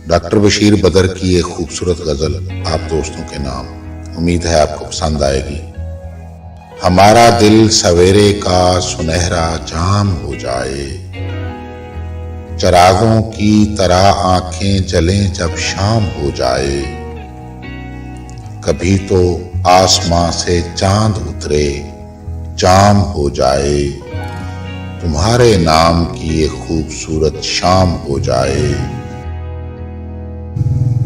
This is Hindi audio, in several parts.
डॉक्टर बशीर बदर की एक खूबसूरत गजल आप दोस्तों के नाम। उम्मीद है आपको पसंद आएगी। हमारा दिल सवेरे का सुनहरा जाम हो जाए, चरागों की तरह आंखें जलें जब शाम हो जाए। कभी तो आसमां से चांद उतरे, जाम हो जाए, तुम्हारे नाम की एक खूबसूरत शाम हो जाए।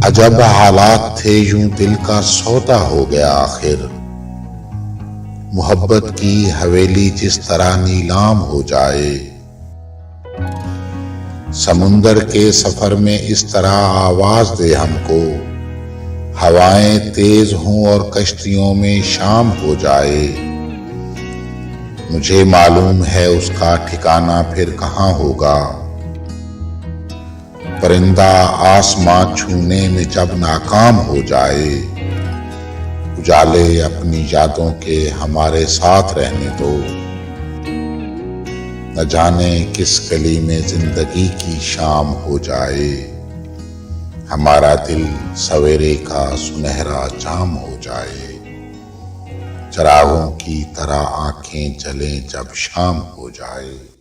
अजब हालात थे यूं दिल का सौदा हो गया आखिर, मोहब्बत की हवेली जिस तरह नीलाम हो जाए। समुंदर के सफर में इस तरह आवाज दे हमको, हवाएं तेज हों और कश्तियों में शाम हो जाए। मुझे मालूम है उसका ठिकाना फिर कहाँ होगा, परिंदा आसमां छूने में जब नाकाम हो जाए। उजाले अपनी यादों के हमारे साथ रहने दो, न जाने किस गली में जिंदगी की शाम हो जाए। हमारा दिल सवेरे का सुनहरा जाम हो जाए, चिरागों की तरह आंखें जलें जब शाम हो जाए।